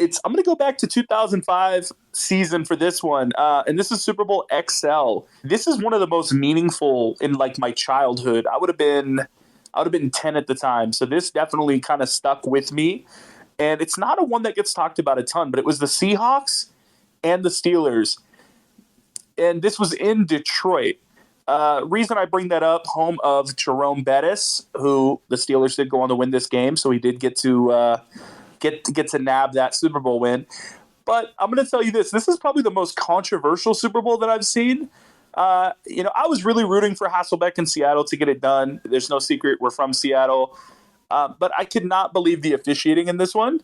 I'm going to go back to 2005 season for this one, and this is Super Bowl XL. This is one of the most meaningful in like my childhood. I would have been 10 at the time, so this definitely kind of stuck with me. And it's not a one that gets talked about a ton, but it was the Seahawks and the Steelers, and this was in Detroit. Reason I bring that up, home of Jerome Bettis, who the Steelers did go on to win this game, so he did get to get to nab that Super Bowl win. But I'm going to tell you this: this is probably the most controversial Super Bowl that I've seen. I was really rooting for Hasselbeck in Seattle to get it done. There's no secret we're from Seattle, but I could not believe the officiating in this one.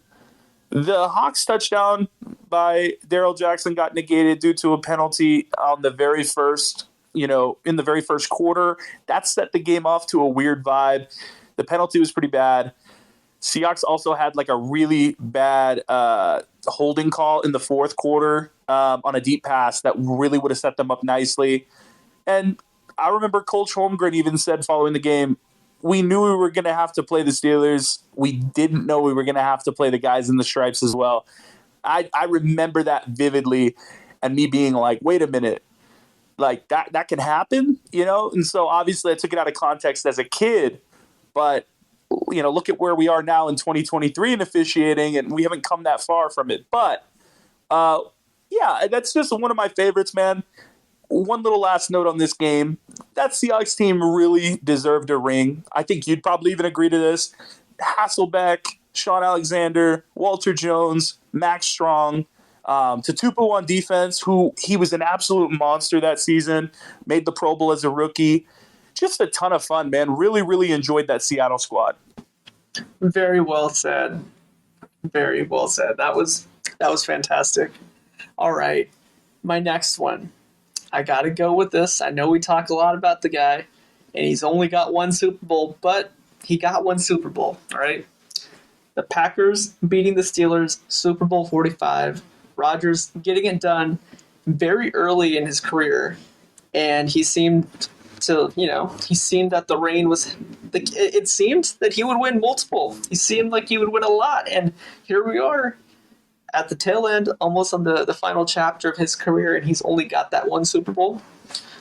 The Hawks touchdown by Darrell Jackson got negated due to a penalty on the very first, in the very first quarter. That set the game off to a weird vibe. The penalty was pretty bad. Seahawks also had like a really bad holding call in the fourth quarter on a deep pass that really would have set them up nicely. And I remember Coach Holmgren even said following the game, we knew we were going to have to play the Steelers. We didn't know we were going to have to play the guys in the stripes as well. I remember that vividly, and me being like, wait a minute, like that can happen, And so obviously I took it out of context as a kid, but look at where we are now in 2023 in officiating, and we haven't come that far from it. But that's just one of my favorites, man. One little last note on this game. That Seahawks team really deserved a ring. I think you'd probably even agree to this. Hasselbeck, Sean Alexander, Walter Jones, Max Strong, Tatupu on defense, who he was an absolute monster that season, made the Pro Bowl as a rookie. Just a ton of fun, man. Really, really enjoyed that Seattle squad. Very well said. Very well said. That was fantastic. All right. My next one. I got to go with this. I know we talk a lot about the guy, and he's only got one Super Bowl, but he got one Super Bowl, all right? The Packers beating the Steelers, Super Bowl 45. Rodgers getting it done very early in his career, and he seemed that the reign was, it seemed that he would win multiple. He seemed like he would win a lot, and here we are at the tail end, almost on the final chapter of his career, and he's only got that one Super Bowl.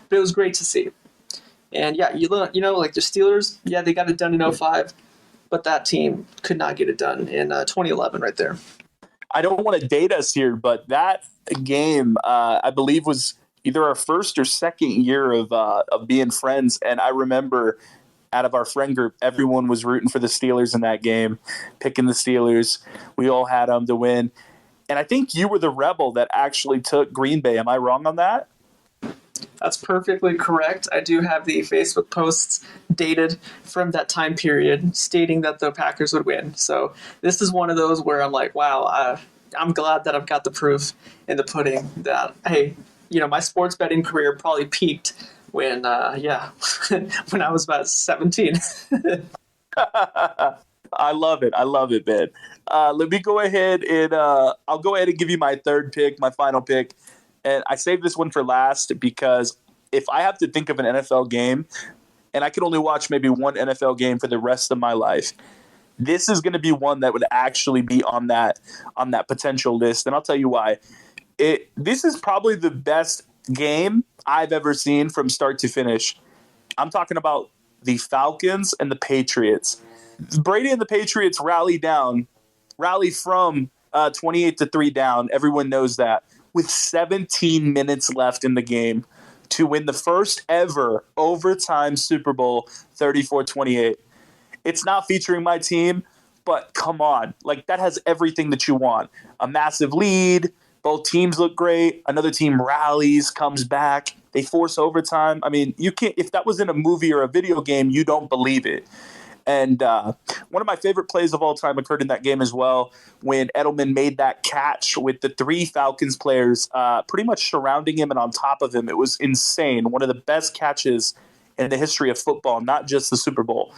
But it was great to see. And yeah, like the Steelers, yeah, they got it done in 2005, but that team could not get it done in 2011 right there. I don't want to date us here, but that game, I believe, was either our first or second year of being friends. And I remember out of our friend group, everyone was rooting for the Steelers in that game, picking the Steelers. We all had them to win. And I think you were the rebel that actually took Green Bay. Am I wrong on that? That's perfectly correct. I do have the Facebook posts dated from that time period stating that the Packers would win. So this is one of those where I'm like, wow, I'm glad that I've got the proof in the pudding that, hey, my sports betting career probably peaked when, when I was about 17. I love it, man. Let me go ahead and I'll go ahead and give you my third pick, my final pick. And I saved this one for last because if I have to think of an NFL game and I could only watch maybe one NFL game for the rest of my life, this is going to be one that would actually be on that potential list. And I'll tell you why. This is probably the best game I've ever seen from start to finish. I'm talking about the Falcons and the Patriots. Brady and the Patriots rally from 28-3 down. Everyone knows that. With 17 minutes left in the game to win the first ever overtime Super Bowl 34-28. It's not featuring my team, but come on. Like, that has everything that you want. A massive lead. Both teams look great. Another team rallies, comes back. They force overtime. I mean, you can't. If that was in a movie or a video game, you don't believe it. And one of my favorite plays of all time occurred in that game as well, when Edelman made that catch with the three Falcons players pretty much surrounding him and on top of him. It was insane. One of the best catches in the history of football, not just the Super Bowl.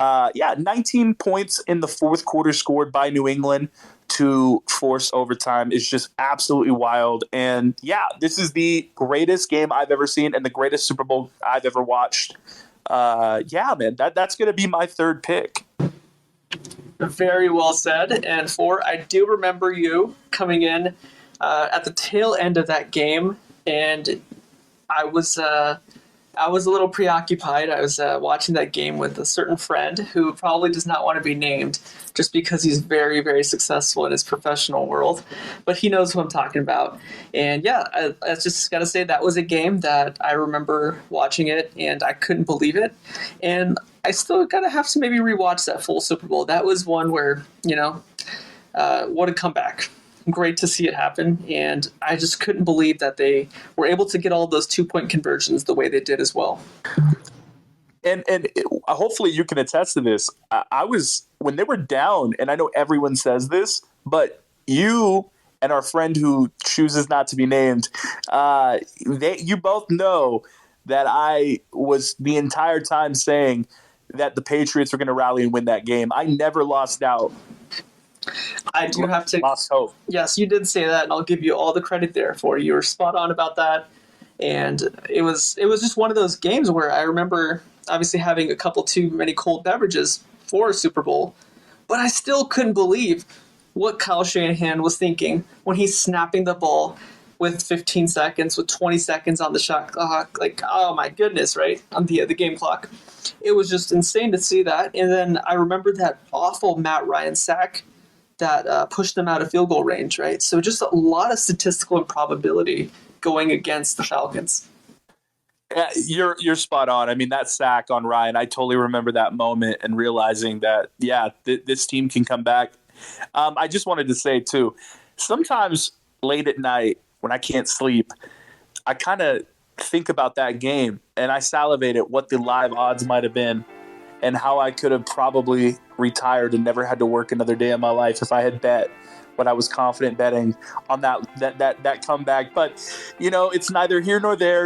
19 points in the fourth quarter scored by New England to force overtime is just absolutely wild. And this is the greatest game I've ever seen and the greatest Super Bowl I've ever watched. Man, that's going to be my third pick. Very well said. And Forr, I do remember you coming in at the tail end of that game, and I was I was a little preoccupied. I was watching that game with a certain friend who probably does not want to be named, just because he's very, very successful in his professional world. But he knows who I'm talking about. And yeah, I just got to say that was a game that I remember watching it, and I couldn't believe it. And I still gotta have to maybe rewatch that full Super Bowl. That was one where, what a comeback. Great to see it happen, and I just couldn't believe that they were able to get all those 2-point conversions the way they did as well. And hopefully you can attest to this. I was, when they were down, and I know everyone says this, but you and our friend who chooses not to be named, you both know that I was the entire time saying that the Patriots were going to rally and win that game. I never lost doubt. I do have to. Lost hope. Yes, you did say that, and I'll give you all the credit there for you were spot on about that. And it was just one of those games where I remember obviously having a couple too many cold beverages for a Super Bowl, but I still couldn't believe what Kyle Shanahan was thinking when he's snapping the ball with 15 seconds, with 20 seconds on the shot clock. Like, oh my goodness, right? On the game clock. It was just insane to see that. And then I remember that awful Matt Ryan sack that pushed them out of field goal range, right? So just a lot of statistical improbability going against the Falcons. Yeah, you're spot on. I mean, that sack on Ryan, I totally remember that moment and realizing that, this team can come back. I just wanted to say, too, sometimes late at night when I can't sleep, I kind of think about that game and I salivate at what the live odds might have been and how I could have probably retired and never had to work another day in my life if I had bet what I was confident betting on that comeback. But, it's neither here nor there.